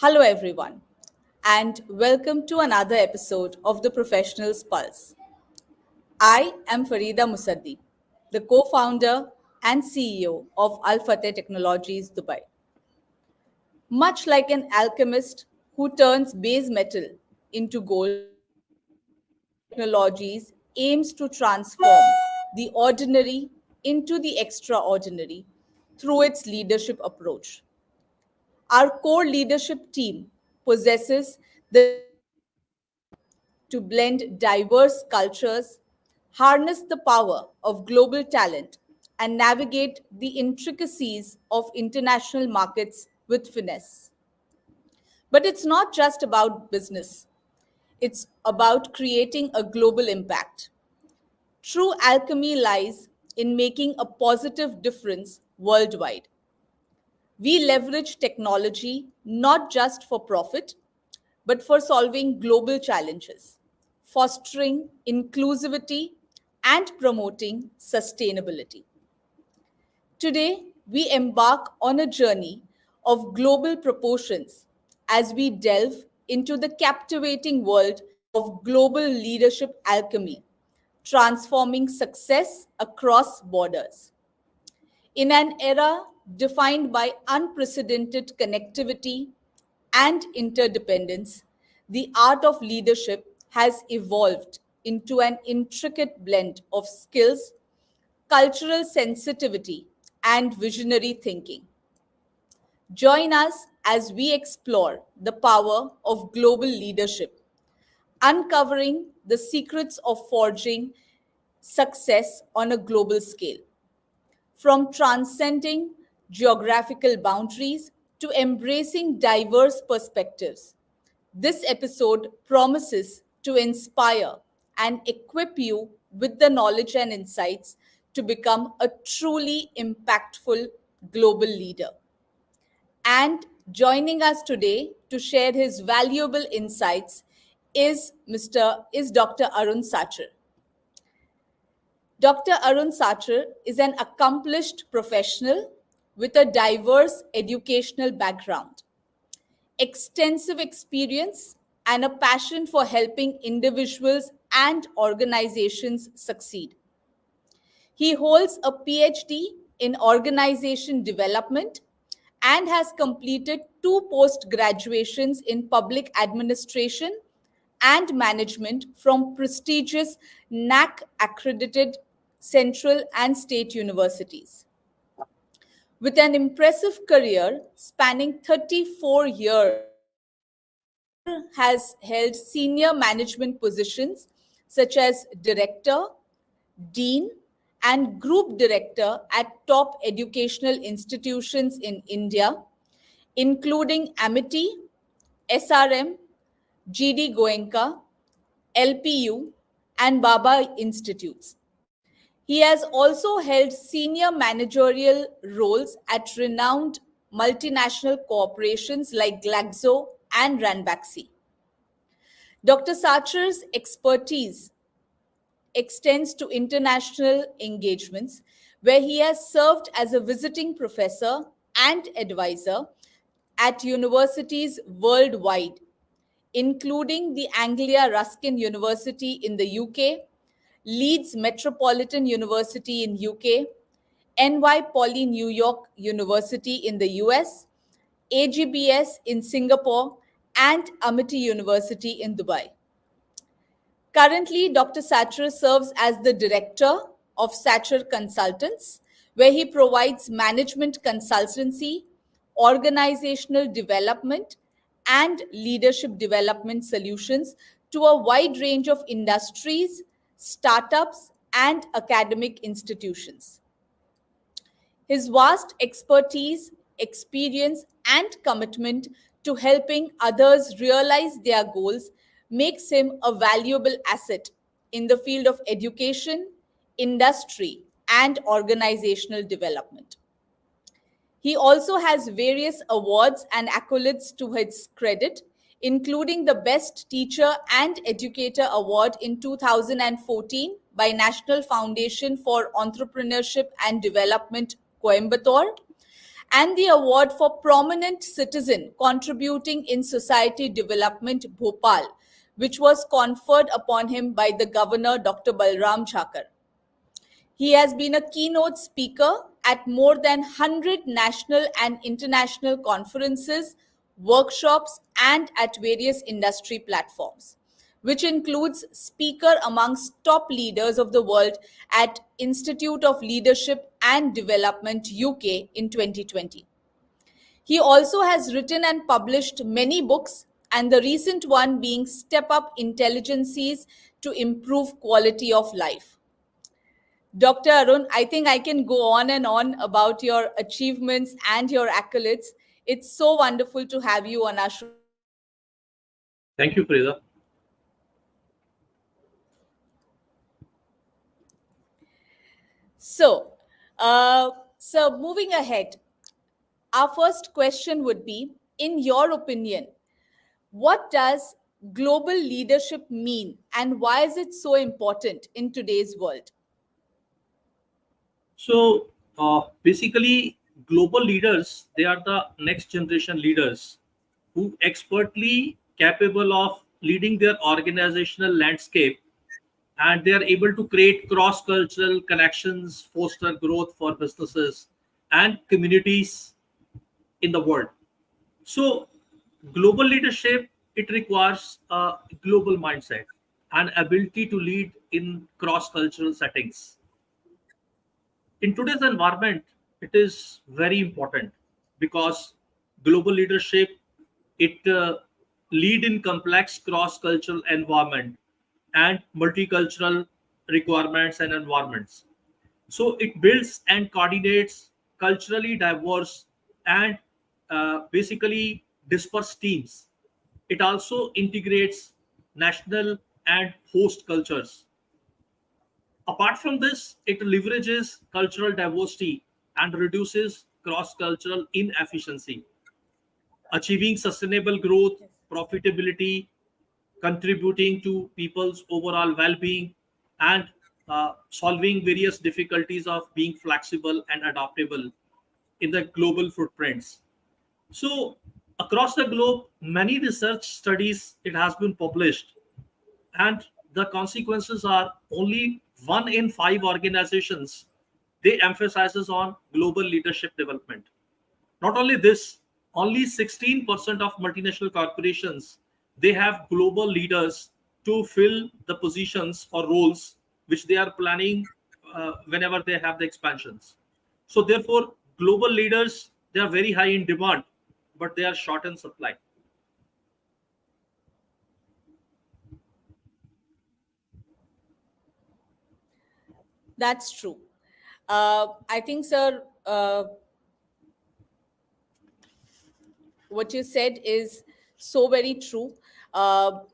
Hello, everyone, and welcome to another episode of the Professionals Pulse. I am Farida Musaddi, the co founder and CEO of Al Fateh Technologies Dubai. Much like an alchemist who turns base metal into gold, technologies aims to transform the ordinary into the extraordinary through its leadership approach. Our core leadership team possesses the to blend diverse cultures, harness the power of global talent, and navigate the intricacies of international markets with finesse. But it's not just about business, it's about creating a global impact. True alchemy lies in making a positive difference worldwide. We leverage technology not just for profit, but for solving global challenges, fostering inclusivity, and promoting sustainability. Today, we embark on a journey of global proportions as we delve into the captivating world of global leadership alchemy, transforming success across borders. In an era defined by unprecedented connectivity and interdependence, the art of leadership has evolved into an intricate blend of skills, cultural sensitivity, and visionary thinking. Join us as we explore the power of global leadership, uncovering the secrets of forging success on a global scale. From transcending geographical boundaries to embracing diverse perspectives, this episode promises to inspire and equip you with the knowledge and insights to become a truly impactful global leader. And joining us today to share his valuable insights is Dr. Arun Sachar. Dr. Arun Sachar is an accomplished professional with a diverse educational background, extensive experience, and a passion for helping individuals and organizations succeed. He holds a PhD in organization development and has completed two post graduations in public administration and management from prestigious NAC accredited central and state universities. With an impressive career spanning 34 years, has held senior management positions such as director, dean, and group director at top educational institutions in India, including Amity, SRM, GD Goenka, LPU, and Baba Institutes. He has also held senior managerial roles at renowned multinational corporations like Glaxo and Ranbaxy. Dr. Sachar's expertise extends to international engagements, where he has served as a visiting professor and advisor at universities worldwide, including the Anglia Ruskin University in the UK, Leeds Metropolitan University in UK, NY Poly New York University in the US, AGBS in Singapore, and Amity University in Dubai. Currently, Dr. Sachar serves as the director of Sachar Consultants, where he provides management consultancy, organizational development, and leadership development solutions to a wide range of industries, startups, and academic institutions. His vast expertise, experience, and commitment to helping others realize their goals makes him a valuable asset in the field of education, industry, and organizational development. He also has various awards and accolades to his credit, including the Best Teacher and Educator Award in 2014 by National Foundation for Entrepreneurship and Development, Coimbatore, and the award for Prominent Citizen Contributing in Society Development Bhopal, which was conferred upon him by the Governor Dr. Balram Jhakar. He has been a keynote speaker at more than 100 national and international conferences, workshops, and at various industry platforms, which includes speaker amongst top leaders of the world at Institute of Leadership and Development UK in 2020. He also has written and published many books, and the recent one being Step Up Intelligencies to Improve Quality of Life. Dr. Arun, I think I can go on and on about your achievements and your accolades. It's so wonderful to have you on our show. Thank you, Frida. So, moving ahead, our first question would be, in your opinion, what does global leadership mean and why is it so important in today's world? So basically, global leaders, they are the next generation leaders who expertly capable of leading their organizational landscape, and they are able to create cross-cultural connections, foster growth for businesses and communities in the world. So global leadership, it requires a global mindset and ability to lead in cross-cultural settings. In today's environment, it is very important because global leadership, it lead in complex cross-cultural environment and multicultural requirements and environments. So it builds and coordinates culturally diverse and basically dispersed teams. It also integrates national and host cultures. Apart from this, it leverages cultural diversity and reduces cross cultural inefficiency, achieving sustainable growth, profitability, contributing to people's overall well being, and solving various difficulties of being flexible and adaptable in the global footprints. So, across the globe, many research studies it has been published, and the consequences are only 1 in 5 organizations they emphasizes on global leadership development. Not only this, only 16% of multinational corporations they have global leaders to fill the positions or roles which they are planning whenever they have the expansions. So therefore, global leaders they are very high in demand, but they are short in supply. That's true. I think, sir, what you said is so very true.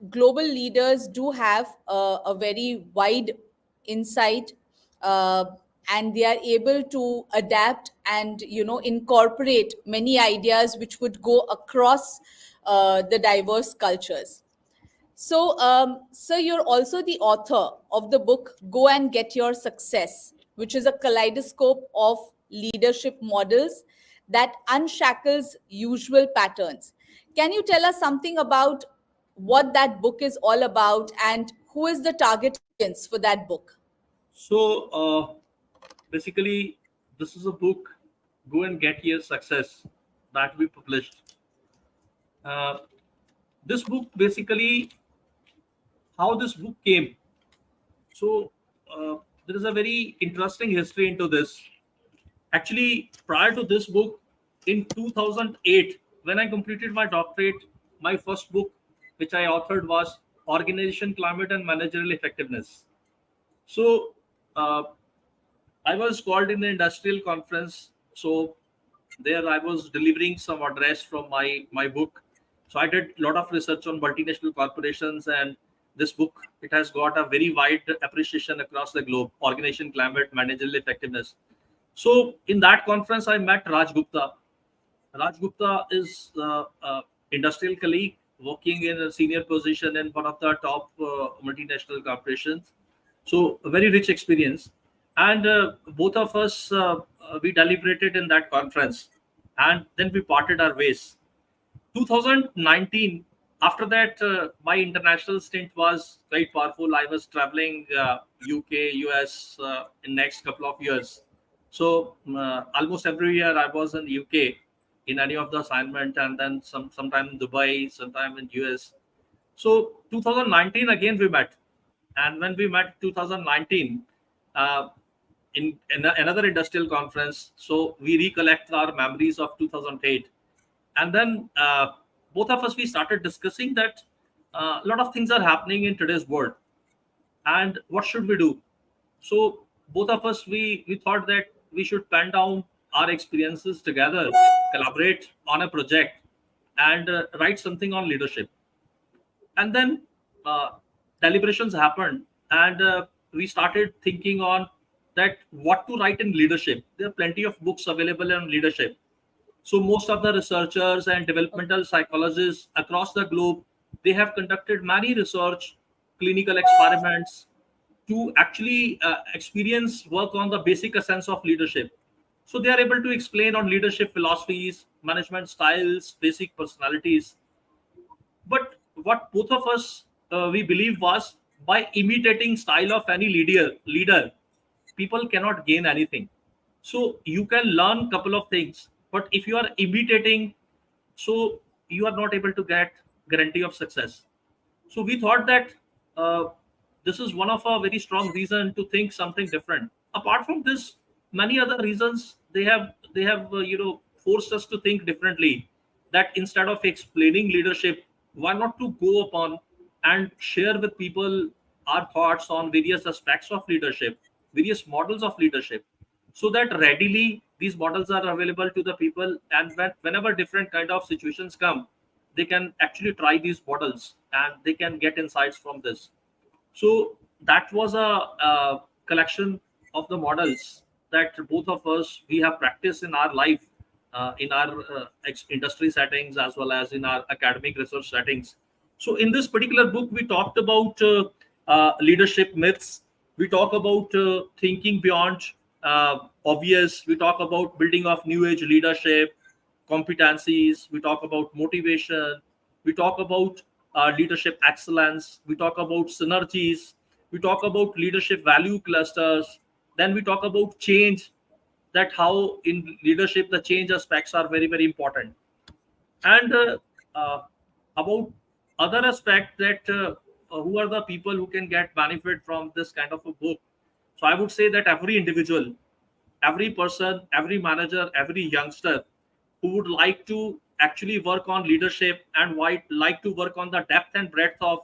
Global leaders do have a very wide insight, uh, and they are able to adapt and incorporate many ideas which would go across the diverse cultures. So, sir, you're also the author of the book Go and Get Your Success, which is a kaleidoscope of leadership models that unshackles usual patterns. Can you tell us something about what that book is all about and who is the target audience for that book? So basically, this is a book, Go and Get Your Success, that we published. Uh, this book basically, how this book came. So there is a very interesting history into this. Actually, prior to this book, in 2008, when I completed my doctorate, my first book, which I authored, was Organization Climate and Managerial Effectiveness. So uh, I was called in the industrial conference. So there I was delivering some address from my book. So I did a lot of research on multinational corporations, and this book it has got a very wide appreciation across the globe. Organization climate, managerial effectiveness. So in that conference, I met Raj Gupta. Raj Gupta is industrial colleague working in a senior position in one of the top multinational corporations. So a very rich experience, and both of us we deliberated in that conference, and then we parted our ways. 2019, after that, my international stint was quite powerful. I was traveling UK, US in next couple of years. So almost every year I was in UK in any of the assignment, and then sometime in Dubai, sometime in US. So 2019 again we met, and when we met 2019 uh, in another industrial conference, so we recollect our memories of 2008, and then both of us we started discussing that a lot of things are happening in today's world, and what should we do? So both of us we thought that we should pen down our experiences together, collaborate on a project, and write something on leadership. And then uh, deliberations happened, and we started thinking on that what to write in leadership. There are plenty of books available on leadership. So most of the researchers and developmental psychologists across the globe, they have conducted many research, clinical experiments to actually experience work on the basic essence of leadership. So they are able to explain on leadership philosophies, management styles, basic personalities. But what both of us we believe was, by imitating style of any leader, people cannot gain anything. So you can learn couple of things, but if you are imitating, so you are not able to get guarantee of success. So we thought that uh, this is one of a very strong reason to think something different. Apart from this, many other reasons they have forced us to think differently. That instead of explaining leadership, why not to go upon and share with people our thoughts on various aspects of leadership, various models of leadership, so that readily these models are available to the people, and whenever different kind of situations come, they can actually try these models and they can get insights from this. So that was a collection of the models that both of us we have practiced in our life, in our industry settings as well as in our academic research settings. So in this particular book, we talked about leadership myths. We talk about thinking beyond obvious. We talk about building of new age leadership competencies. We talk about motivation. We talk about leadership excellence. We talk about synergies. We talk about leadership value clusters. Then we talk about change, that how in leadership the change aspects are very, very important. And uh, about other aspect that who are the people who can get benefit from this kind of a book. So I would say that every individual, every person, every manager, every youngster who would like to actually work on leadership and might like to work on the depth and breadth of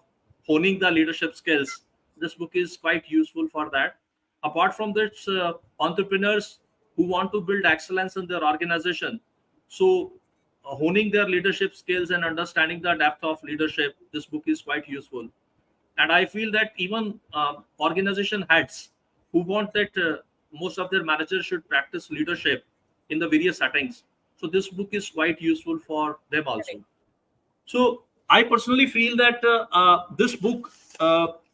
honing the leadership skills, this book is quite useful for that. Apart from this, entrepreneurs who want to build excellence in their organization, so honing their leadership skills and understanding the depth of leadership, this book is quite useful. And I feel that even organization heads who want that most of their managers should practice leadership in the various settings, so this book is quite useful for them also. So I personally feel that this book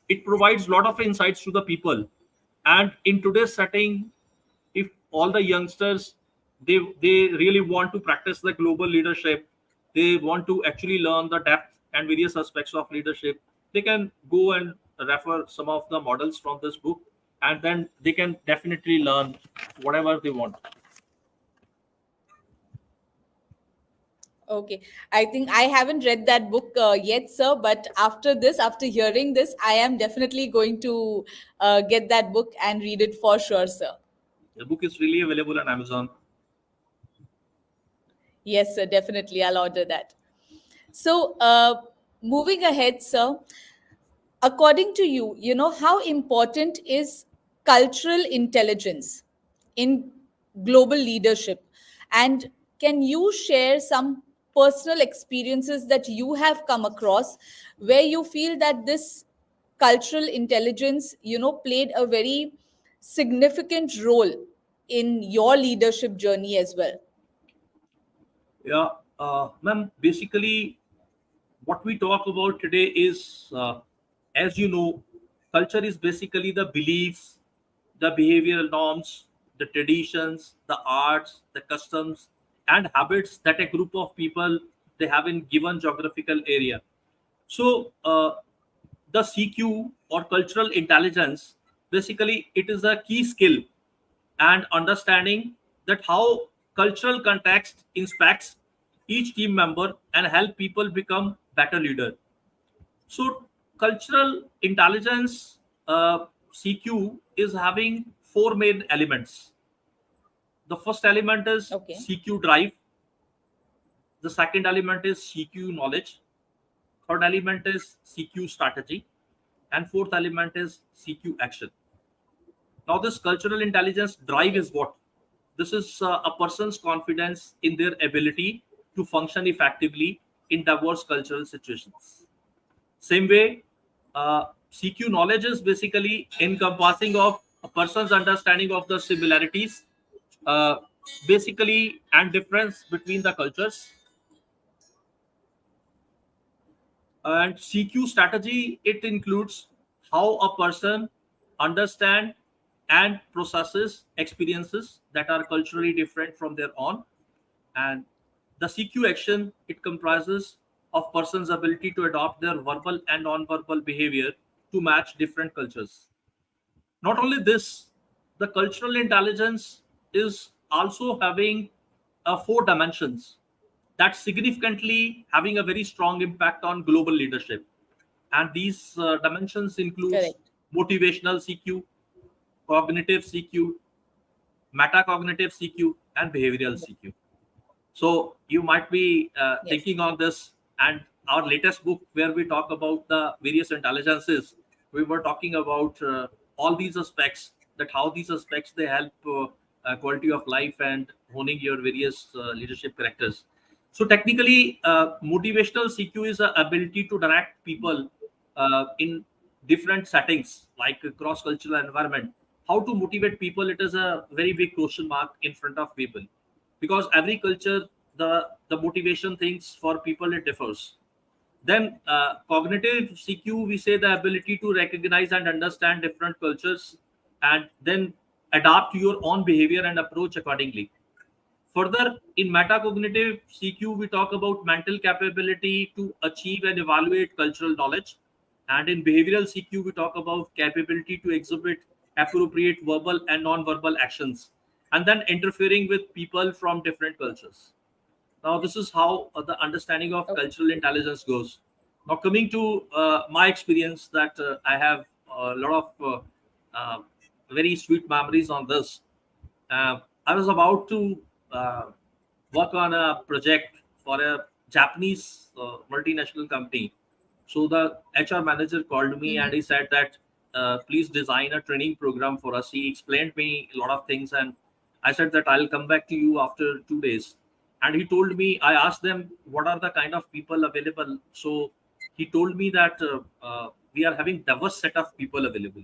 it provides a lot of insights to the people. And in today's setting, if all the youngsters they really want to practice the global leadership, they want to actually learn the depth and various aspects of leadership, they can go and refer some of the models from this book, and then they can definitely learn whatever they want. Okay, I think I haven't read that book yet, sir. But after this, after hearing this, I am definitely going to get that book and read it for sure, sir. The book is really available on Amazon. Yes, sir, definitely. I'll order that. So, moving ahead, sir, according to you, how important is cultural intelligence in global leadership? And can you share some personal experiences that you have come across where you feel that this cultural intelligence, played a very significant role in your leadership journey as well? Yeah, ma'am. Basically, what we talk about today is, as you know, culture is basically the beliefs, the behavioral norms, the traditions, the arts, the customs, and habits that a group of people they have in given geographical area. So the CQ or cultural intelligence, basically it is a key skill and understanding that how cultural context impacts each team member and help people become better leader. So cultural intelligence, CQ, is having four main elements. The first element is Okay. CQ drive. The second element is CQ knowledge. Third element is CQ strategy. And fourth element is CQ action. Now, this cultural intelligence drive Okay. is what? This is a person's confidence in their ability to function effectively in diverse cultural situations. Same way, CQ knowledge is basically encompassing of a person's understanding of the similarities, uh, basically, and difference between the cultures. And CQ strategy, it includes how a person understand and processes experiences that are culturally different from their own. And the CQ action, it comprises of person's ability to adopt their verbal and non-verbal behavior to match different cultures. Not only this, the cultural intelligence is also having four dimensions that significantly having a very strong impact on global leadership. And these dimensions includes Correct. motivational CQ, cognitive CQ, metacognitive CQ, and behavioral CQ. So you might be Yes. thinking on this, and our latest book where we talk about the various intelligences, we were talking about all these aspects, that how these aspects they help quality of life and honing your various leadership characters. So technically, motivational CQ is the ability to direct people in different settings, like a cross-cultural environment. How to motivate people? It is a very big question mark in front of people, because every culture, the motivation things for people it differs. Then cognitive CQ, we say the ability to recognize and understand different cultures and then adapt your own behavior and approach accordingly. Further, in metacognitive CQ, we talk about mental capability to achieve and evaluate cultural knowledge. And in behavioral CQ, we talk about capability to exhibit appropriate verbal and non-verbal actions, and then interfering with people from different cultures. Now, this is how the understanding of Okay. cultural intelligence goes. Now, coming to my experience, that I have a lot of very sweet memories on this. I was about to uh, work on a project for a Japanese multinational company. So the HR manager called me and Mm-hmm. he said that please design a training program for us. He explained me a lot of things, and I said that I'll come back to you after 2 days. And he told me, I asked them what are the kind of people available. So he told me that we are having diverse set of people available,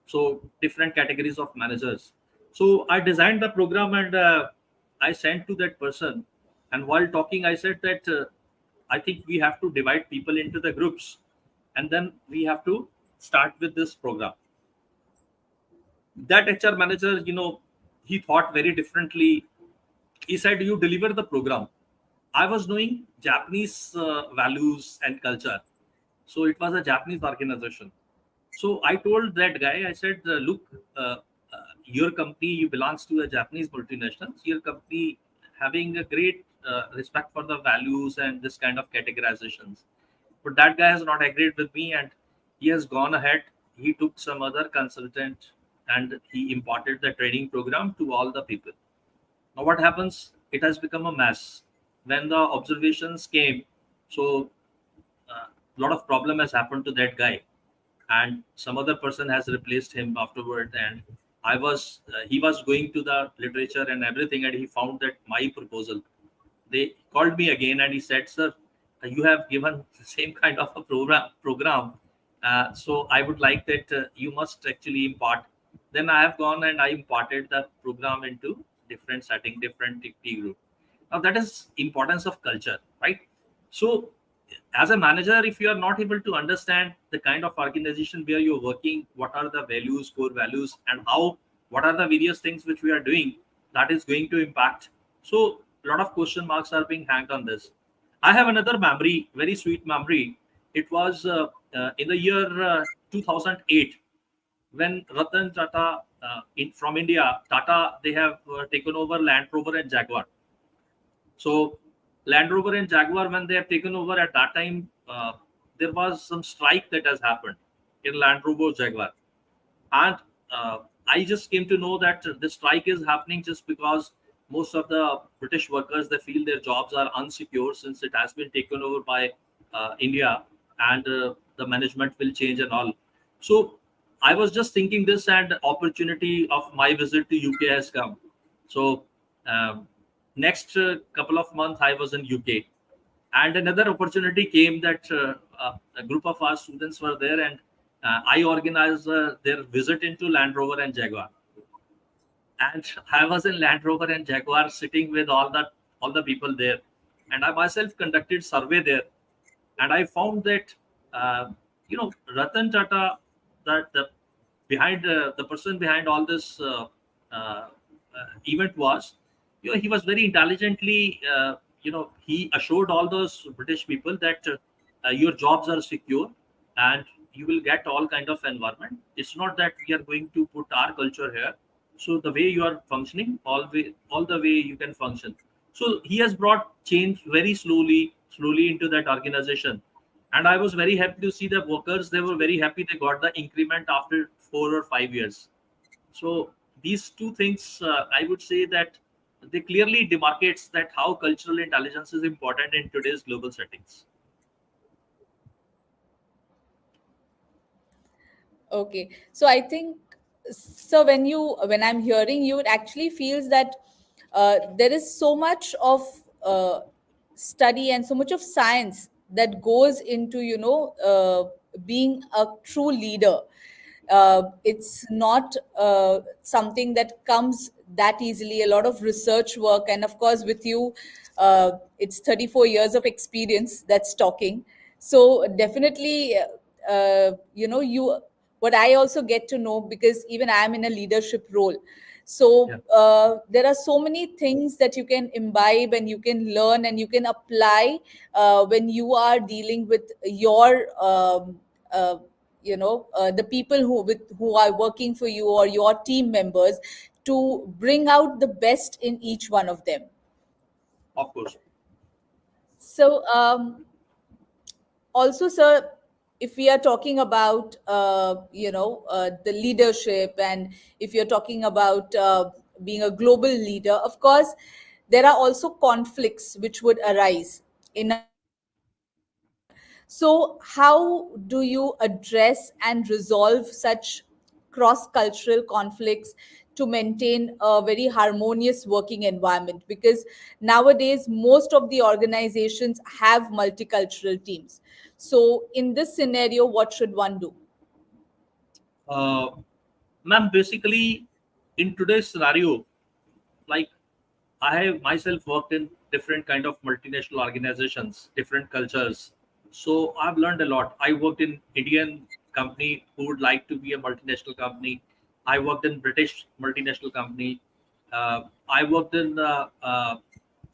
so different categories of managers. So I designed the program and I sent to that person, and while talking I said that I think we have to divide people into the groups, and then we have to start with this program. That HR manager, he thought very differently. He said, you deliver the program. I was knowing Japanese values and culture, so it was a Japanese organization. So I told that guy, I said, look, your company, you belongs to a Japanese multinational. Your company having a great respect for the values and this kind of categorizations. But that guy has not agreed with me, and he has gone ahead. He took some other consultant and he imparted the training program to all the people. Now, what happens? It has become a mess. When the observations came, so a lot of problem has happened to that guy, and some other person has replaced him afterward. And he was going to the literature and everything, and he found that my proposal, they called me again and he said, sir, you have given the same kind of a program. So I would like that you must actually impart. Then I have gone and I imparted the program into different setting, different T group. Now that is importance of culture, right? So as a manager, if you are not able to understand the kind of organization where you're working, what are the values, core values, and how, what are the various things which we are doing that is going to impact. So a lot of question marks are being hanged on this. I have another memory, very sweet memory. It was in the year 2008 when Ratan Tata from India, Tata, they have taken over Land Rover and Jaguar. So Land Rover and Jaguar, when they have taken over at that time, there was some strike that has happened in Land Rover Jaguar. And I just came to know that the strike is happening just because most of the British workers, they feel their jobs are unsecure since it has been taken over by India, and the management will change and all. So I was just thinking this, and opportunity of my visit to UK has come. So um, next couple of months I was in UK, and another opportunity came that a group of our students were there, and I organized their visit into Land Rover and Jaguar. And I was in Land Rover and Jaguar sitting with all the people there, and I myself conducted survey there, and I found that Ratan Tata, that the behind the person behind all this uh, event was, he was very intelligently, he assured all those British people that your jobs are secure and you will get all kind of environment. It's not that we are going to put our culture here. So the way you are functioning, all the way you can function. So he has brought change very slowly into that organization, and I was very happy to see the workers. They were very happy they got the increment after 4 or 5 years. So these two things, I would say that they clearly demarcates that how cultural intelligence is important in today's global settings. Okay, so I think, so when I'm hearing you, it actually feels that there is so much of study and so much of science that goes into being a true leader. It's not something that comes that easily. A lot of research work, and of course, with you, it's 34 years of experience that's talking. So definitely, you, what I also get to know, because even I'm in a leadership role. Yeah, So there are so many things that you can imbibe and you can learn and you can apply when you are dealing with your the people who are working for you or your team members, to bring out the best in each one of them. of course. So also, sir, if we are talking about the leadership, and if you're talking about being a global leader, of course there are also conflicts which would arise in a leadership. So how do you address and resolve such cross cultural conflicts to maintain a very harmonious working environment? Because nowadays most of the organizations have multicultural teams. So in this scenario, what should one do? Uh, Ma'am, basically, in today's scenario, like I have myself worked in different kind of multinational organizations, different cultures. So I've learned a lot. I worked in Indian company who would like to be a multinational company. I worked in British multinational company. I worked in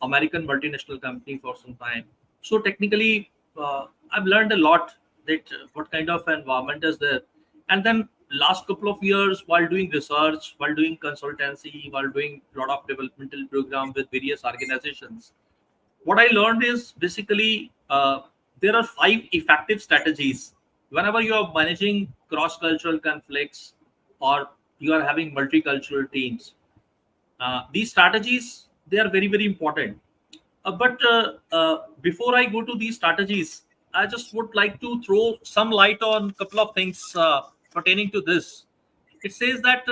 American multinational company for some time. So technically, I've learned a lot that what kind of environment is there. And then last couple of years, while doing research, while doing consultancy, while doing a lot of developmental program with various organizations, what I learned is basically there are 5 effective strategies whenever you are managing cross-cultural conflicts or you are having multicultural teams. These strategies, they are very important. But before I go to these strategies, I just would like to throw some light on a couple of things pertaining to this. It says that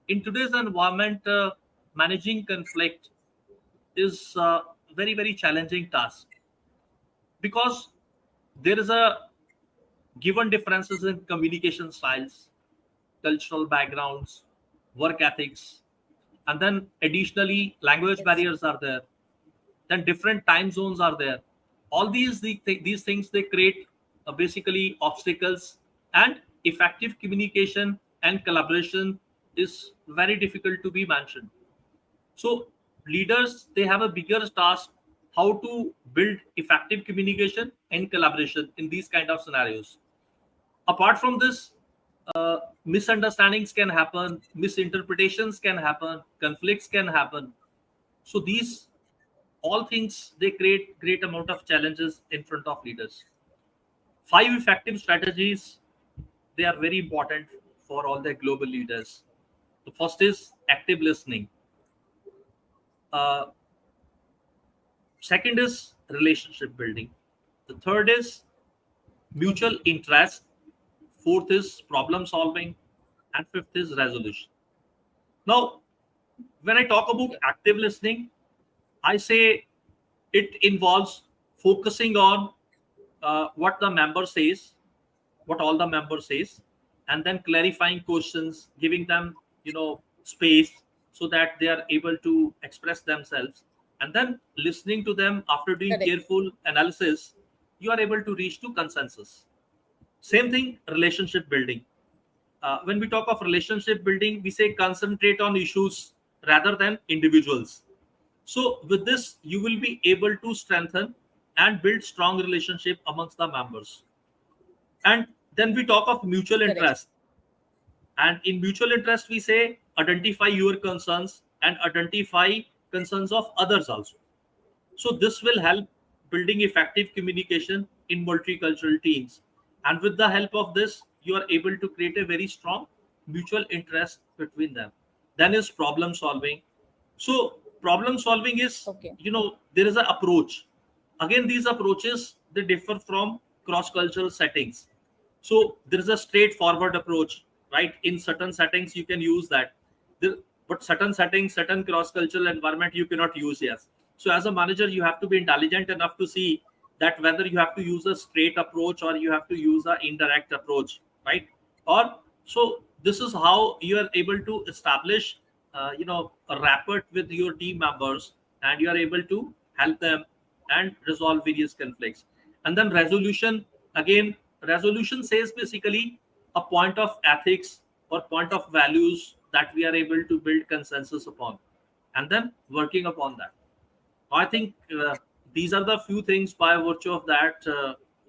in today's environment, managing conflict is a very challenging task, because there is a given differences in communication styles, cultural backgrounds, work ethics, and then additionally language Yes. barriers are there. Then different time zones are there. All these things, they create basically obstacles, and effective communication and collaboration is very difficult to be mentioned. So leaders, they have a bigger task how to build effective communication and collaboration in these kind of scenarios. Apart from this, misunderstandings can happen, misinterpretations can happen, conflicts can happen. So these all things, they create great amount of challenges in front of leaders. Five effective strategies, they are very important for all the global leaders. The first is active listening. uh, Second is relationship building. The third is mutual Okay. interest. Fourth is problem solving. And fifth is resolution. Now, when I talk about Okay. active listening, I say it involves focusing on what the member says, what all the members says, and then clarifying questions, giving them, space so that they are able to express themselves, and then listening to them. After doing Correct. careful analysis, you are able to reach to consensus. Same thing, relationship building. When we talk of relationship building, we say concentrate on issues rather than individuals. So with this, you will be able to strengthen and build strong relationship amongst the members. And then we talk of mutual Correct. interest. And in mutual interest, we say identify your concerns and identify concerns of others also. So this will help building effective communication in multicultural teams. And with the help of this, you are able to create a very strong mutual interest between them. Then is problem solving. So problem solving is, Okay. there is an approach. Again, these approaches, they differ from cross-cultural settings. So there is a straightforward approach, right? In certain settings, you can use that. There, but certain settings, certain cross-cultural environment, you cannot use. Yes. So as a manager, you have to be intelligent enough to see that whether you have to use a straight approach or you have to use an indirect approach, right? Or so this is how you are able to establish, a rapport with your team members, and you are able to help them and resolve various conflicts. And then resolution, again, resolution says basically a point of ethics or point of values that we are able to build consensus upon, and then working upon that. I think these are the few things by virtue of that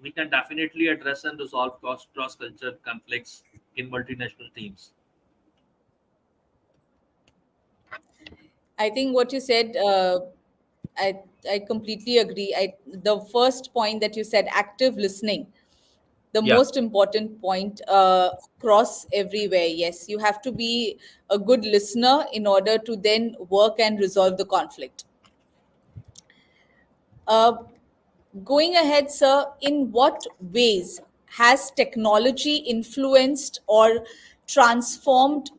we can definitely address and resolve cross culture conflicts in multinational teams. I think what you said, I I completely agree. The first point that you said, active listening, the Yeah. most important point, across everywhere. Yes, you have to be a good listener in order to then work and resolve the conflict. Uh, Going ahead, sir, in what ways has technology influenced or transformed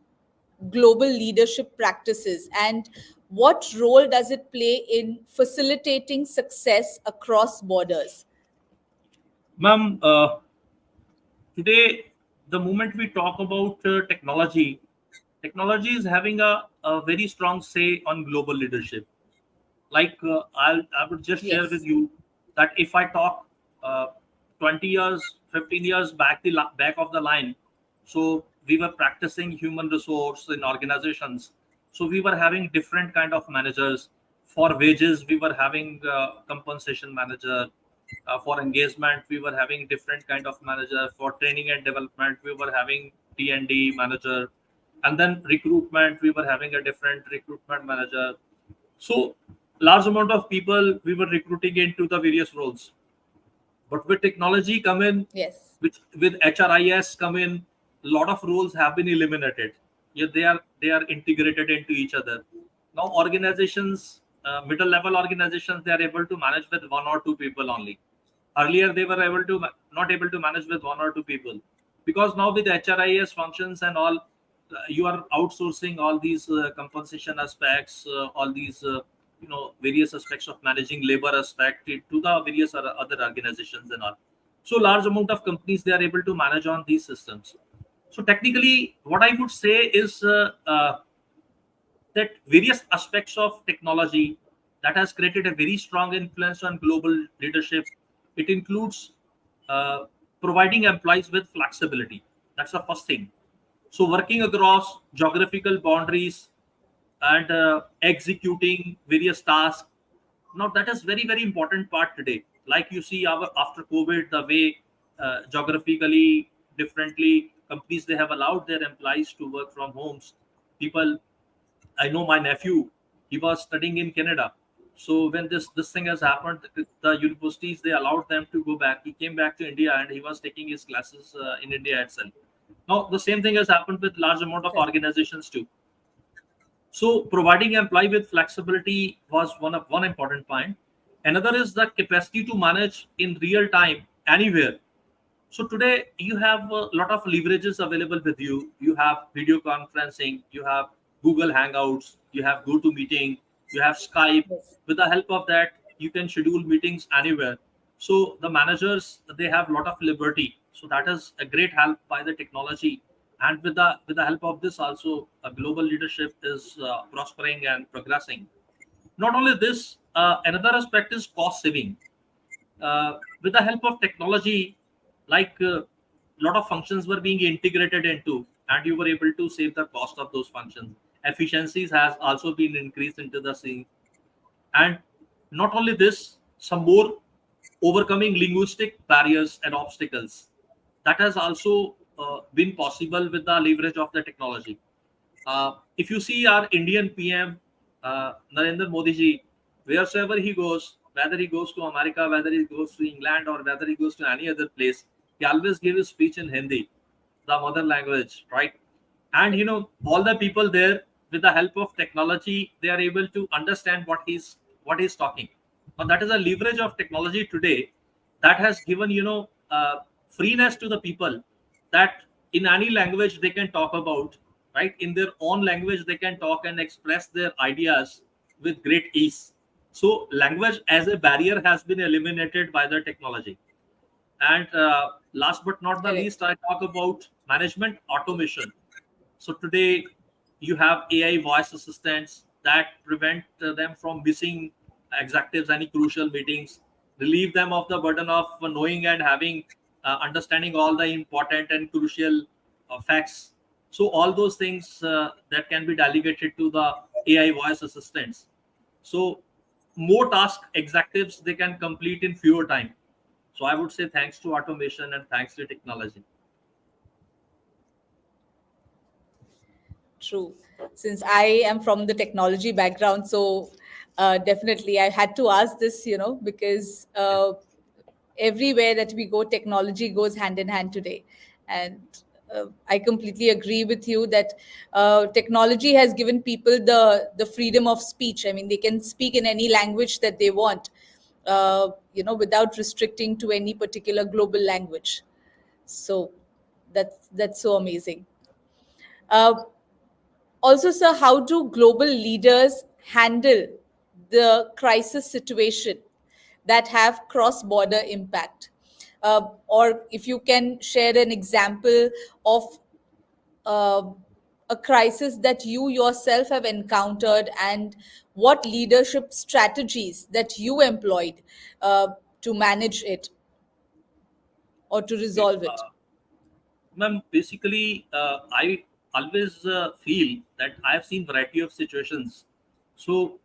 global leadership practices, and what role does it play in facilitating success across borders? Ma'am, today, the moment we talk about technology, technology is having a very strong say on global leadership. Like I would just share with Yes. you that if I talk uh, 20 years, 15 years back, back of the line, so we were practicing human resource in organizations. So we were having different kind of managers. For wages, we were having compensation manager. For engagement, we were having different kind of manager. For training and development, we were having T&D manager. And then recruitment, we were having a different recruitment manager. So large amount of people we were recruiting into the various roles. But with technology come in, Yes. with HRIS come in, a lot of roles have been eliminated. Yeah, they are integrated into each other. Now organizations, middle level organizations, they are able to manage with one or two people only. Earlier they were able to not able to manage with one or two people, because now with HRIS functions and all, you are outsourcing all these compensation aspects, all these various aspects of managing labor aspect to the various other organizations and all. So large amount of companies, they are able to manage on these systems. So technically, what I would say is that various aspects of technology that has created a very strong influence on global leadership. It includes uh, providing employees with flexibility. That's the first thing. So working across geographical boundaries, and executing various tasks. Now that is very very important part today. Like you see, our after COVID, the way geographically differently companies, they have allowed their employees to work from homes. People, I know my nephew, he was studying in Canada. So when this thing has happened, the universities, they allowed them to go back. He came back to India and he was taking his classes in India itself. Now the same thing has happened with large amount of Correct. organizations too. So providing employee with flexibility was one important point. Another is the capacity to manage in real time anywhere. So today you have a lot of leverages available with you. You have video conferencing, you have Google Hangouts, you have GoToMeeting, you have Skype. Yes. With the help of that, you can schedule meetings anywhere. So the managers, they have a lot of liberty. So that is a great help by the technology. And with the help of this also, a global leadership is prospering and progressing. Not only this, another aspect is cost saving. With the help of technology, like a lot of functions were being integrated into, and you were able to save the cost of those functions. Efficiencies has also been increased into the scene. And not only this, some more overcoming linguistic barriers and obstacles. That has also been possible with the leverage of the technology. If you see our Indian PM, Narendra Modi ji, wheresoever he goes, whether he goes to America, whether he goes to England, or whether he goes to any other place, he always gives his speech in Hindi, the mother language, right? And all the people there, with the help of technology, they are able to understand what he's talking. Now that is a leverage of technology today, that has given freeness to the people, that in any language they can talk about, right? In their own language they can talk and express their ideas with great ease. So language as a barrier has been eliminated by the technology. And last but not the Correct. least, I talk about management automation. So today you have AI voice assistants that prevent them from missing executives any crucial meetings, relieve them of the burden of knowing and having understanding all the important and crucial facts. So all those things that can be delegated to the AI voice assistants. So more task executives they can complete in fewer time. So I would say thanks to automation and thanks to technology. True. Since I am from the technology background, so definitely I had to ask this, because Yeah. everywhere that we go, technology goes hand in hand today. And I completely agree with you that technology has given people the freedom of speech. I mean, they can speak in any language that they want, without restricting to any particular global language. So that's so amazing. Uh, Also, sir, how do global leaders handle the crisis situation that have cross-border impact? Or if you can share an example of uh, a crisis that you yourself have encountered, and what leadership strategies that you employed to manage it or to Okay. resolve it. Ma'am, basically, I always feel that I have seen variety of situations. So,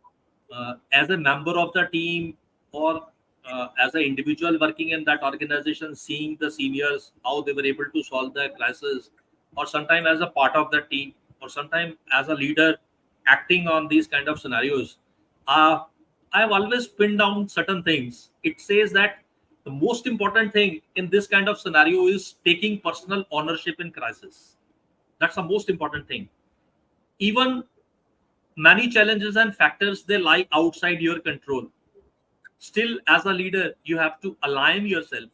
as a member of the team, or as an individual working in that organization, seeing the seniors how they were able to solve the crisis, or sometime as a part of the team, or sometime as a leader acting on these kind of scenarios, uh, I have always pinned down certain things. It says that the most important thing in this kind of scenario is taking personal ownership in crisis. That's the most important thing. Even many challenges and factors, they lie outside your control. Still, as a leader, you have to align yourself,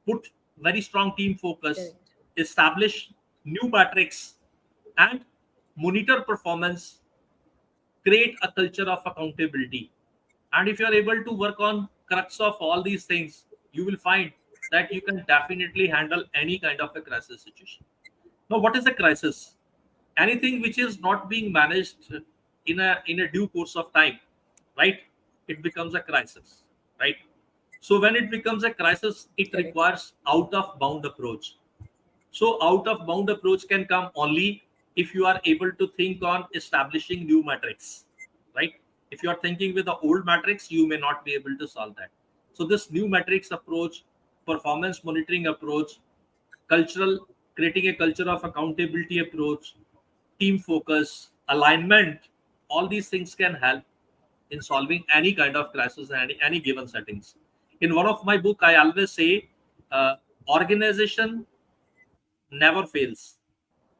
put very strong team focus, Correct. establish new metrics, and monitor performance, create a culture of accountability. And if you are able to work on crux of all these things, you will find that you can definitely handle any kind of a crisis situation. Now, what is a crisis? Anything which is not being managed in a due course of time, right? It becomes a crisis, right? So when it becomes a crisis, it Correct. requires out of bound approach. So out of bound approach can come only if you are able to think on establishing new metrics, right? If you are thinking with the old metrics, you may not be able to solve that. So this new metrics approach, performance monitoring approach, cultural, creating a culture of accountability approach, team focus, alignment, all these things can help in solving any kind of crisis in any given settings. In one of my book, I always say, organization never fails,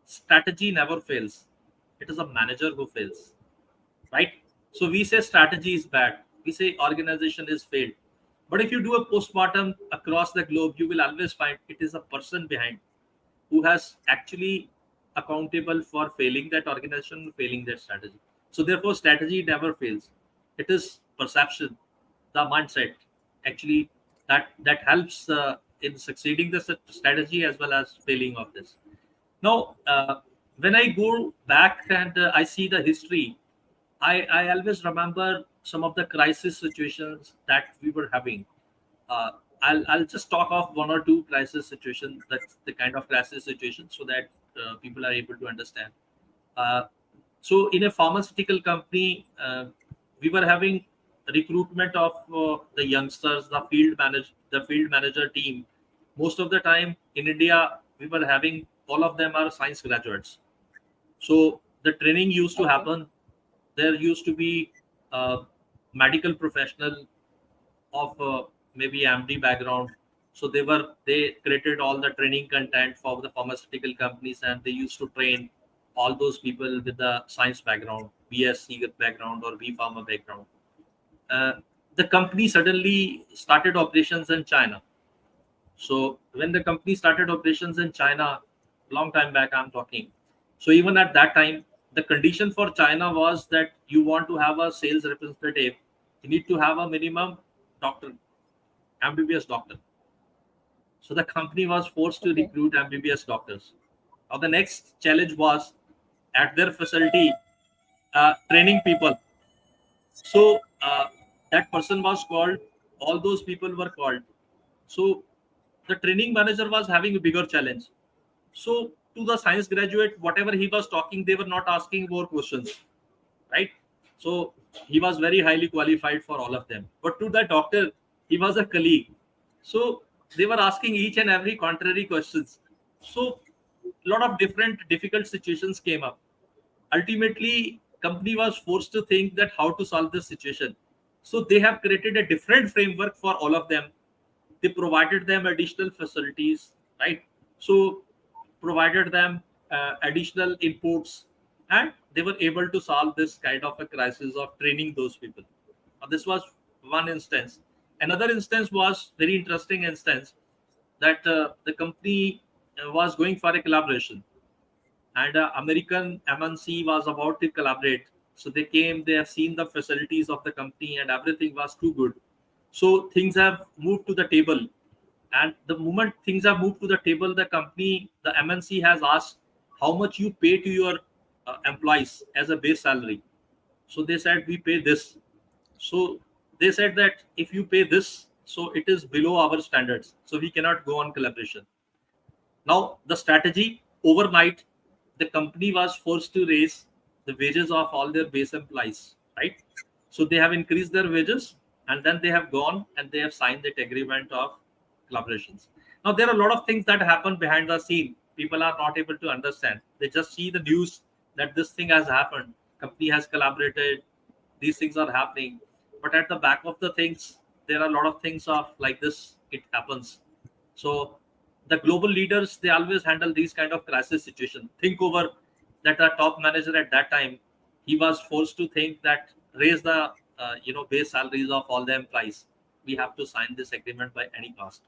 strategy never fails. It is a manager who fails, right? So we say strategy is bad, we say organization is failed. But if you do a postmortem across the globe, you will always find it is a person behind who has actually accountable for failing that organization, failing that strategy. So therefore, strategy never fails. It is perception, the mindset, actually that helps in succeeding the strategy as well as failing of this. Now, when I go back and I see the history, I always remember some of the crisis situations that we were having. uh, I'll just talk of one or two crisis situations. That's the kind of crisis situation, so that people are able to understand. Uh, so, in a pharmaceutical company, we were having recruitment of the youngsters, the field manager team. Most of the time in India, we were having all of them are science graduates. So the training used to Okay. happen. There used to be a medical professional of maybe MD background. So they created all the training content for the pharmaceutical companies, and they used to train all those people with the science background, BSc background or B Pharma background. Uh, the company suddenly started operations in China. So when the company started operations in China, long time back I'm talking. So even at that time, the condition for China was that you want to have a sales representative, you need to have a minimum doctor, MBBS doctor. So the company was forced to Okay. recruit MBBS doctors. Now the next challenge was at their facility, training people. So that person was called, all those people were called. So the training manager was having a bigger challenge. So to the science graduate, whatever he was talking, they were not asking more questions, right? So he was very highly qualified for all of them. But to the doctor, he was a colleague. So they were asking each and every contrary questions. So a lot of different difficult situations came up. Ultimately, company was forced to think that how to solve this situation. So they have created a different framework for all of them. They provided them additional facilities, right? So provided them additional inputs, and they were able to solve this kind of a crisis of training those people. This was one instance. Another instance was very interesting instance, that the company was going for a collaboration, and American MNC was about to collaborate. So they came, they have seen the facilities of the company, and everything was too good. So things have moved to the table, and the moment things have moved to the table, the company, the MNC has asked how much you pay to your employees as a base salary. So they said we pay this. So they said that if you pay this, so it is below our standards, so we cannot go on collaboration. Now, the strategy overnight, the company was forced to raise the wages of all their base employees, right? So they have increased their wages, and then they have gone and they have signed that agreement of collaborations. Now, there are a lot of things that happen behind the scene. People are not able to understand. They just see the news that this thing has happened, company has collaborated, these things are happening. But at the back of the things, there are a lot of things of like this, it happens. So the global leaders, they always handle these kind of crisis situation. Think over that a top manager at that time, he was forced to think that raise the base salaries of all the employees. We have to sign this agreement by any cost.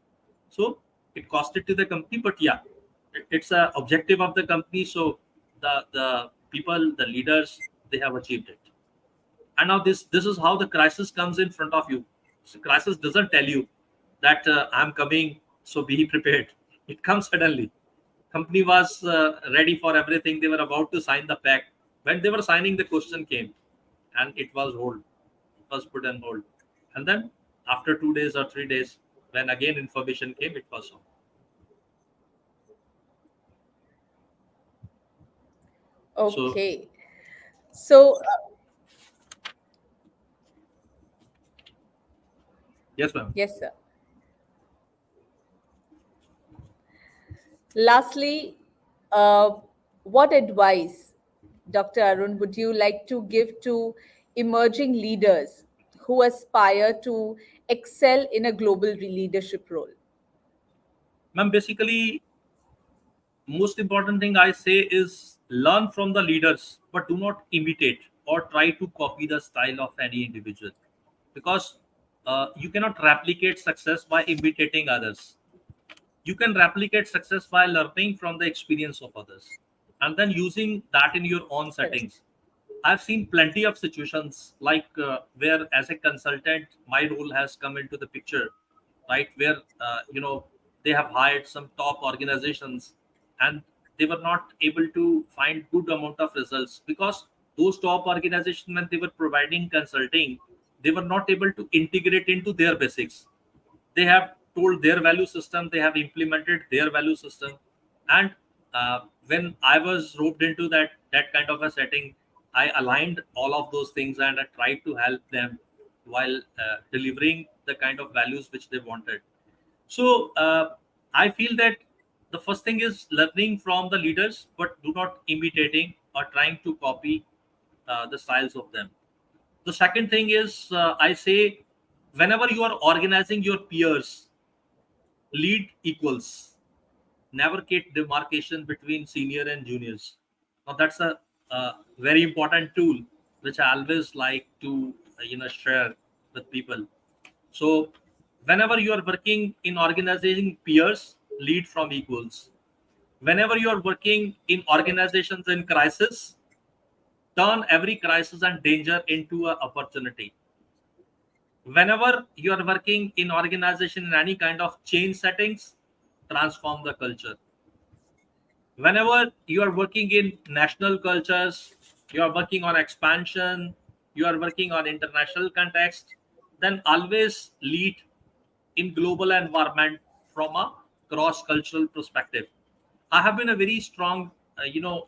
So it costed to the company, but yeah, it's a objective of the company. So the people, the leaders, they have achieved it. And now this is how the crisis comes in front of you. So crisis doesn't tell you that I'm coming, so be prepared. It comes suddenly. Company was ready for everything. They were about to sign the pact. When they were signing, the question came, and it was hold. It was put on hold. And then after 2 days or 3 days, when again information came, it was on. So Okay. So, yes, ma'am. yes, sir. Lastly, uh, what advice, Dr. Arun, would you like to give to emerging leaders who aspire to excel in a global leadership role? Ma'am, basically, most important thing I say is learn from the leaders, but do not imitate or try to copy the style of any individual, because you cannot replicate success by imitating others. You can replicate success by learning from the experience of others and then using that in your own Correct. settings. I've seen plenty of situations like where, as a consultant, my role has come into the picture, right? Where they have hired some top organizations, and they were not able to find good amount of results because those top organizations, when they were providing consulting, they were not able to integrate into their basics. They have told their value system, they have implemented their value system, and when I was roped into that kind of a setting, I aligned all of those things and I tried to help them while delivering the kind of values which they wanted. So I feel that the first thing is learning from the leaders, but do not imitating or trying to copy the styles of them. The second thing is, I say, whenever you are organizing your peers, lead equals. Never keep demarcation between senior and juniors. Now that's a very important tool which I always like to share with people. So whenever you are working in organizing peers, lead from equals. Whenever you are working in Correct. organizations in crisis, turn every crisis and danger into an opportunity. Whenever you are working in organization in any kind of change settings, transform the culture. Whenever you are working in national cultures, you are working on expansion, you are working on international context, then always lead in global environment from a cross cultural perspective. I have been a very strong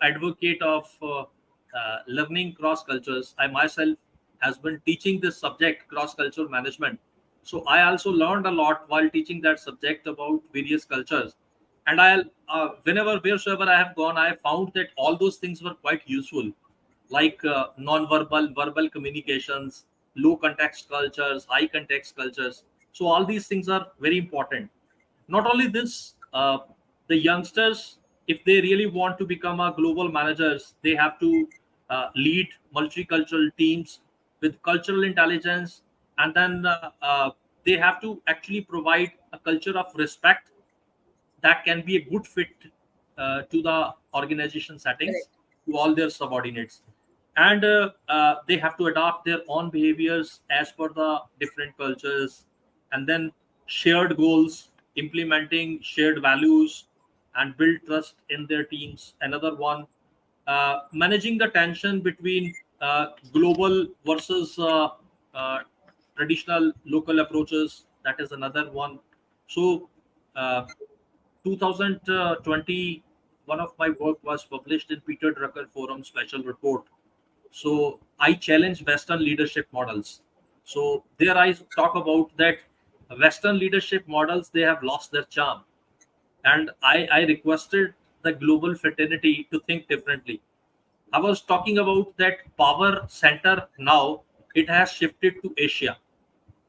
advocate of learning cross cultures. I myself has been teaching this subject, cross cultural management. So I also learned a lot while teaching that subject about various cultures. And I whenever wheresoever I have gone, I found that all those things were quite useful, like non-verbal, verbal communications, low context cultures, high context cultures. So all these things are very important. Not only this, the youngsters, if they really want to become a global managers, they have to lead multicultural teams with cultural intelligence, and then they have to actually provide a culture of respect that can be a good fit to the organization settings, Correct. to all their subordinates, and they have to adopt their own behaviors as per the different cultures, and then shared goals, implementing shared values, and build trust in their teams. Another one, managing the tension between global versus uh, traditional local approaches. That is another one. So uh, 2020, one of my work was published in Peter Drucker Forum Special Report. So I challenge Western leadership models. So there I talk about that Western leadership models, they have lost their charm. And I requested the global fraternity to think differently. I was talking about that power center now, it has shifted to Asia.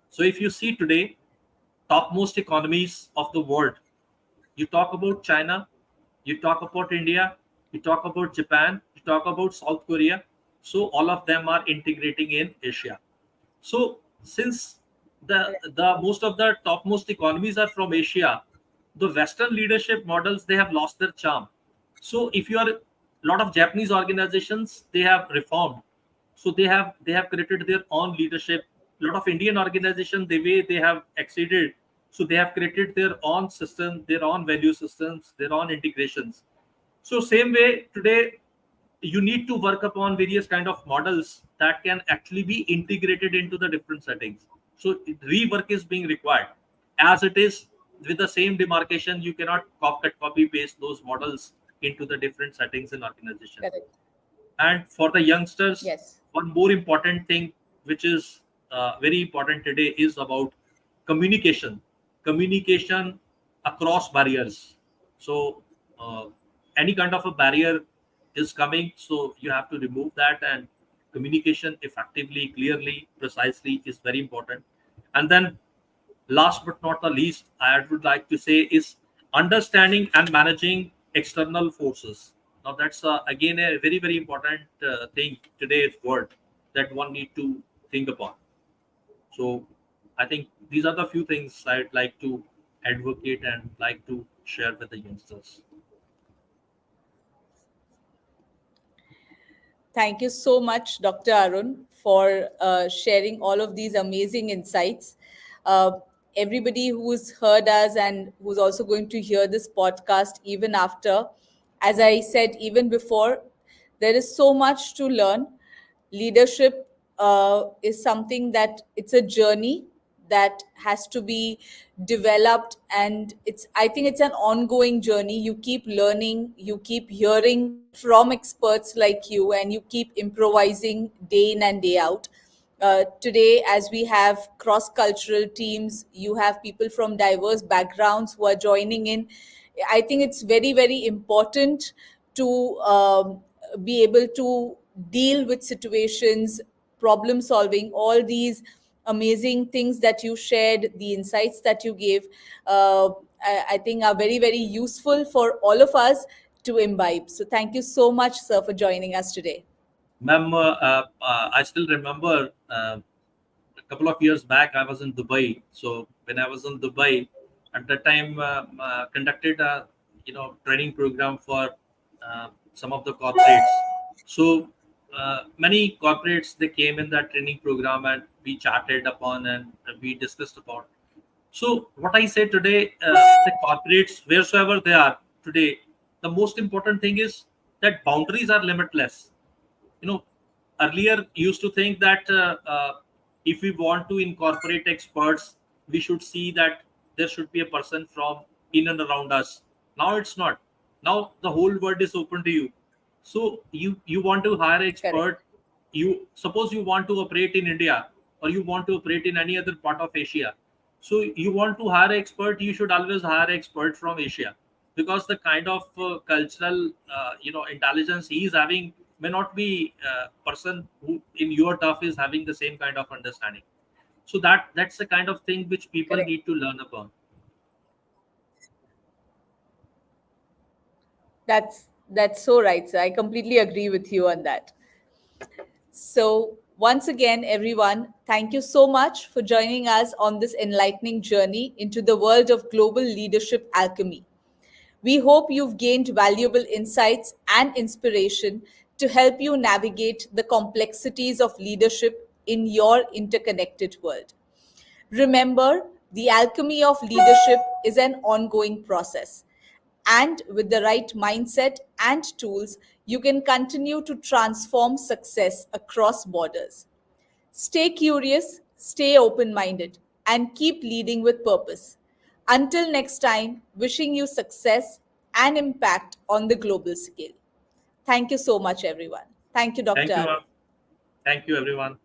So if you see today, topmost economies of the world, you talk about China, you talk about India, you talk about Japan, you talk about South Korea. So all of them are integrating in Asia. So since the most of the topmost economies are from Asia, the Western leadership models, they have lost their charm. So if you are a lot of Japanese organizations, they have reformed. So they have created their own leadership. A lot of Indian organizations, the way they have exceeded, so they have created their own system, their own value systems, their own integrations. So same way today, you need to work upon various kind of models that can actually be integrated into the different settings. So rework is being required. As it is, with the same demarcation, you cannot copy paste those models into the different settings in organization. Correct. And for the youngsters, Yes. one more important thing, which is very important today, is about communication. Communication across barriers. So, uh, any kind of a barrier is coming, so you have to remove that, and communication effectively, clearly, precisely is very important. And then, last but not the least, I would like to say is understanding and managing external forces. Now, that's again a very, very important thing today's world that one need to think upon. So, I think these are the few things I'd like to advocate and like to share with the youngsters. Thank you so much, Dr. Arun, for sharing all of these amazing insights. Uh, Everybody who's heard us and who's also going to hear this podcast even after, as I said even before, there is so much to learn. Leadership is something that it's a journey that has to be developed, and it's, I think it's an ongoing journey. You keep learning, you keep hearing from experts like you, and you keep improvising day in and day out. Today, as we have cross cultural teams, you have people from diverse backgrounds who are joining in. I think it's very, very important to be able to deal with situations, problem solving, all these amazing things that you shared, the insights that you gave, I think are very, very useful for all of us to imbibe. So, thank you so much, sir, for joining us today. Ma'am, I still remember a couple of years back, I was in Dubai. So when I was in Dubai, at that time, conducted a training program for some of the corporates. So many corporates they came in that training program and we chatted upon and we discussed about. So what I say today, the corporates wheresoever they are today, the most important thing is that boundaries are limitless. you know Earlier used to think that if we want to incorporate experts, we should see that there should be a person from in and around us. Now it's not. Now the whole world is open to you. So you want to hire an Correct. expert. You suppose you want to operate in India or you want to operate in any other part of Asia. So you want to hire an expert, you should always hire an expert from Asia, because the kind of cultural intelligence he is having may not be person who in your turf is having the same kind of understanding. So that's the kind of thing which people Correct. need to learn upon. That's so right, sir. I completely agree with you on that. So, once again, everyone, thank you so much for joining us on this enlightening journey into the world of global leadership alchemy. We hope you've gained valuable insights and inspiration to help you navigate the complexities of leadership in your interconnected world. Remember, the alchemy of leadership is an ongoing process. And with the right mindset and tools, you can continue to transform success across borders. Stay curious, stay open minded, and keep leading with purpose. Until next time, wishing you success and impact on the global scale. Thank you so much, everyone. Thank you, Dr. Thank you, Arun. ma'am. Thank you, everyone.